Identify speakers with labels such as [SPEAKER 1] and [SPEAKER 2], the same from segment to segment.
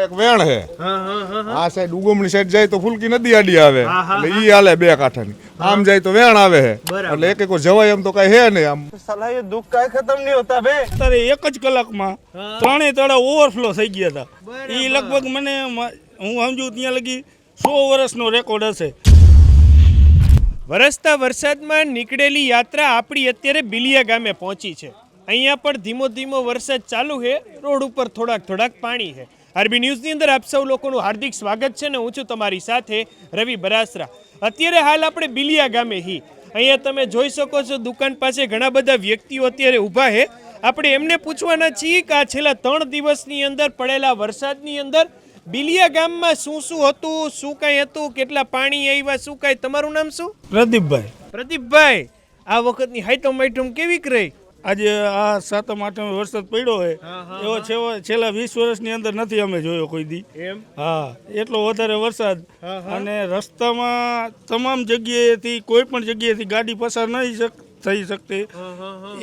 [SPEAKER 1] એક વેણ હે આ સાઈડ ઉગમણી સાઈડ જાય તો ફુલકી નદી આડી આવે એટલે ઈ હાલે બે કાંઠાની આમ જાય તો વેણ આવે હે એટલે એક એક જવાય એમ તો કઈ હે નહીં આમ
[SPEAKER 2] સાલા એ દુઃખ કાઈ ખતમ નહીં હોતા બે
[SPEAKER 3] અત્યારે એક જ કલાકમાં ત્રણેય તળાવ ઓવરફ્લો થઈ ગયા હતા એ લગભગ મને હું સમજુ ત્યાં લગી 100 વર્ષનો રેકોર્ડ હશે.
[SPEAKER 4] વરસતા વરસાદમાં નીકળેલી યાત્રા આપણી અત્યારે બિલિયા ગામે પહોંચી છે. અહીંયા પણ ધીમો ધીમો વરસાદ ચાલુ છે, રોડ ઉપર થોડાક પાણી છે. આરબી ન્યૂઝની અંદર આપ સૌ લોકોનું હાર્દિક સ્વાગત છે ને હું છું તમારી સાથે રવિ બરાસરા. અત્યારે હાલ આપણે બિલિયા ગામે અહીંયા તમે જોઈ શકો છો દુકાન પાસે ઘણા બધા વ્યક્તિઓ અત્યારે ઊભા છે. આપણે એમને પૂછવાના છીએ કે આ છેલ્લા 3 દિવસની અંદર પડેલા વરસાદની અંદર બિલિયા ગામમાં શું હતું, શું કાંઈ હતું, કેટલા પાણી આવ્યા, શું કાંઈ. તમારું નામ શું?
[SPEAKER 3] પ્રદીપભાઈ.
[SPEAKER 4] પ્રદીપભાઈ, આ વખતની હાઈટમ આઈટમ કેવી રહી?
[SPEAKER 3] આજે આ 7મ 8મ વરસાદ પડ્યો હોય એવો છેલ્લા 20 વર્ષની અંદર નથી અમે જોયો કોઈ દી. હા, એટલો વધારે વરસાદ અને રસ્તામાં તમામ જગ્યાએથી કોઈ પણ જગ્યાએથી ગાડી પસાર નહીં થઈ શકતી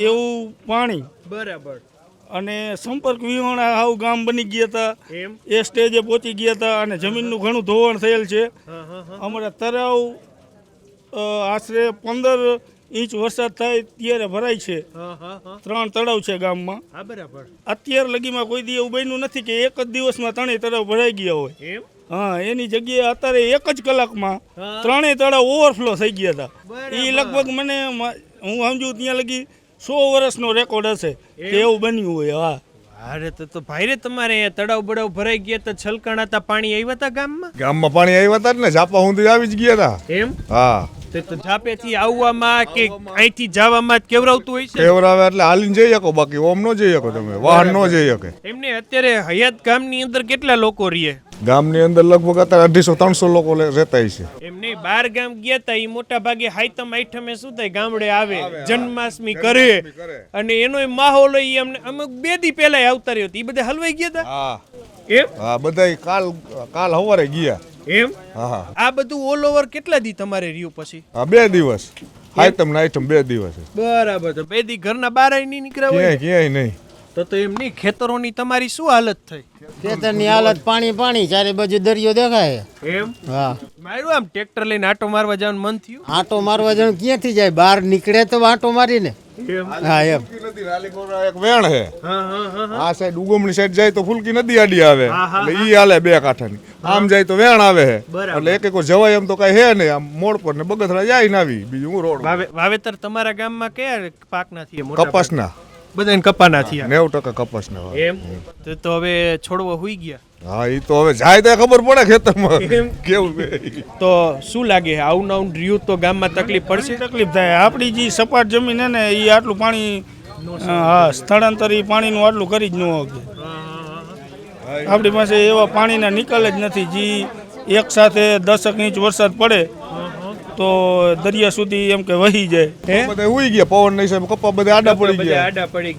[SPEAKER 3] એવું પાણી.
[SPEAKER 4] બરાબર.
[SPEAKER 3] અને સંપર્ક વિહોણા હાવ ગામ બની ગયા હતા, એ સ્ટેજે પહોંચી ગયા હતા અને જમીનનું ઘણું ધોવાણ થયેલ છે. અમારા તળાવ આશરે 15 ઇંચ વરસાદ થાય ત્યારે ભરાય છે. 3 તળાવ છે ગામમાં. અત્યાર લગીમાં કોઈ દી એવું બન્યું નથી કે એક જ દિવસમાં 3 તળાવ ભરાઈ ગયા હોય. હા, એની જગ્યાએ અત્યારે એક જ કલાકમાં 3 તળાવ ઓવરફ્લો થઈ ગયા હતા. એ લગભગ મને હું સમજુ ત્યાં લગી 100 વર્ષનો રેકોર્ડ હશે કે એવું બન્યું હોય. હા,
[SPEAKER 4] અરે તો ભાઈ તમારે તળાવ બળાવ ભરાઈ ગયા તો છલકાણા હતા, પાણી આવ્યા હતા
[SPEAKER 1] ગામમાં પાણી આવ્યા હતા ને ઝાપા સુધી આવી જ ગયા હતા.
[SPEAKER 4] એમ?
[SPEAKER 1] હા,
[SPEAKER 4] તો ઝાપેથી આવવામાં કે અહીંથી જવામાં કેવરાવતું હોય છે?
[SPEAKER 1] કેવરાવે એટલે હાલીને જઈ શકો, બાકી ઓમ નો જઈ શકો, તમે વાહન નો જઈ શકે.
[SPEAKER 4] એમને અત્યારે હયાત ગામની અંદર કેટલા લોકો રહે?
[SPEAKER 1] ગામની અંદર લગભગ અત્યારે 250-300 લોકો રહેતા છે.
[SPEAKER 4] એમને 12 ગામ ગયા હતા, એ મોટા ભાગે હાઈતમ આઈટમે શું થાય ગામડે આવે, જન્માષ્ટમી કરે અને એનો માહોલ હોય. અમને 2 દી પહેલા આવતા રહ્યો એ બધા હલવાઈ ગયા હતા.
[SPEAKER 1] હા
[SPEAKER 4] એમ?
[SPEAKER 1] હા, બધા કાલ સવારે ગયા.
[SPEAKER 4] એમ?
[SPEAKER 1] હા. આ
[SPEAKER 4] બધું ઓલ ઓવર કેટલા દી તમારે રહ્યું પછી?
[SPEAKER 1] હા, 2 દિવસ. આઈટમ ના આઈટમ 2 દિવસ.
[SPEAKER 4] બરાબર. તો 2 દી ઘરના બહાર નહીં નીકળ્યા હોય?
[SPEAKER 1] ક્યાંય નહીં.
[SPEAKER 4] તો એમ નહીં, ખેતરોની તમારી શું હાલત થઈ?
[SPEAKER 5] ખેતરની હાલત પાણી ચારે બાજુ દરિયો દેખાય.
[SPEAKER 4] એમ?
[SPEAKER 5] હા.
[SPEAKER 4] માર્યું આમ ટ્રેક્ટર લઈને આટો મારવા જવાનું મન થયું?
[SPEAKER 5] આટો મારવા જવાનું ક્યાંથી જાય? બહાર નીકળે તો આટો મારીને. હા, એમ.
[SPEAKER 1] એક વેણ હે આ સાઈડ ઉગમણી સાઈડ જાય તો ફુલકી નદી આડી આવે એટલે ઈ હાલે બે કાંઠાની આમ જાય તો વેણ આવે હે એટલે એક એક જવાય એમ તો કઈ હે નહીં. આમ મોડ પર ને બગથરા જાય ને આવી બીજું હું રોડ.
[SPEAKER 4] વાવેતર તમારા ગામમાં કયા પાકના થયા?
[SPEAKER 1] કપાસના.
[SPEAKER 4] બધાને કપાના થયા?
[SPEAKER 1] 90% કપાસના.
[SPEAKER 4] એમ? તો હવે છોડવા હોઈ ગયા?
[SPEAKER 1] હા, ઈ તો હવે જાય તો ખબર પડે ખેતરમાં કેવું.
[SPEAKER 4] તો શું લાગે આવું રહ્યું તો ગામમાં તકલીફ પડશે?
[SPEAKER 3] તકલીફ થાય. આપણી જે સપાટ જમીન હે ને એ આટલું પાણી સ્થળાંતર પાણીનું આટલું કરી જ ન શકે. આપણી પાસે એવા પાણીના નિકાલ જ નથી. જે એક સાથે 10 ઇંચ વરસાદ પડે તો દરિયા સુધી એમ કે વહી જાય.
[SPEAKER 1] બધા ઉઈ ગયા પવન નહીં સાહેબ, કપા બધા આડા પડી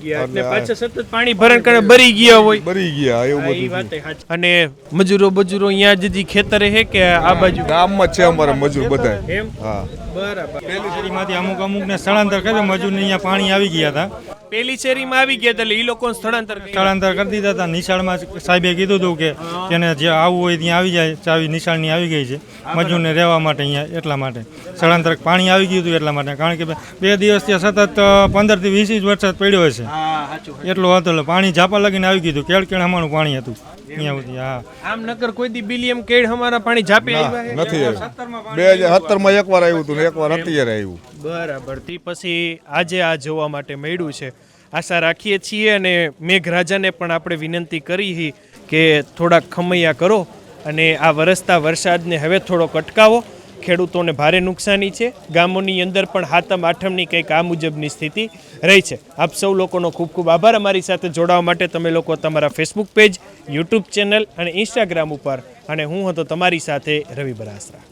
[SPEAKER 1] ગયા
[SPEAKER 4] એટલે પાછા સતત પાણી ભરણ કરે બરી ગયા હોય.
[SPEAKER 1] બરી ગયા એવું બધું.
[SPEAKER 4] અને મજૂરો અહીંયા જ ખેતરે હે કે આ બાજુ
[SPEAKER 1] ગામમાં છે અમારા મજૂર બધા?
[SPEAKER 4] એમ?
[SPEAKER 1] હા,
[SPEAKER 4] બરાબર.
[SPEAKER 3] પેલી શેરીમાંથી અમુકને સ્થળાંતર કરે. મજૂરને અહીંયા પાણી આવી ગયા હતા.
[SPEAKER 4] પેલી શેરીમાં આવી ગયા એટલે એ લોકો સ્થળાંતર
[SPEAKER 3] કરી દીધા હતા. નિશાળમાં સાહેબે કીધું હતું કે તેને જે આવવું હોય ત્યાં આવી જાય. ચાવી નિશાળની આવી ગઈ છે મજૂરને રહેવા માટે અહીંયા, એટલા માટે સ્થળાંતર પાણી આવી ગયું હતું એટલા માટે. કારણ કે 2 દિવસ ત્યાં સતત 15 થી 20 ઇંચ વરસાદ પડ્યો હશે. એટલો હતો પાણી ઝાપા લાગીને આવી ગયું. કેળ હમાણું પાણી હતું અહીંયા સુધી. હા,
[SPEAKER 4] આમ નકર કોઈ દી બિલિયમ કેળ હમારા પાણી ઝાપે આવ્યા
[SPEAKER 1] નથી. 2017માં એકવાર આવ્યું હતું ને એકવાર અત્યારે આવ્યું.
[SPEAKER 4] બરાબર. તે પછી આજે આ જોવા માટે મળ્યું છે. આશા રાખીએ છીએ અને મેઘરાજાને પણ આપણે વિનંતી કરી કે થોડાક ખમૈયા કરો અને આ વરસતા વરસાદને હવે થોડોક અટકાવો. ખેડૂતોને ભારે નુકસાની છે. ગામોની અંદર પણ હાતમ આઠમની કંઈક આ મુજબની સ્થિતિ રહી છે. આપ સૌ લોકોનો ખૂબ ખૂબ આભાર અમારી સાથે જોડાવા માટે. તમે લોકો તમારા ફેસબુક પેજ, યુટ્યુબ ચેનલ અને ઇન્સ્ટાગ્રામ ઉપર. અને હું હતો તમારી સાથે રવિ બરાસરા.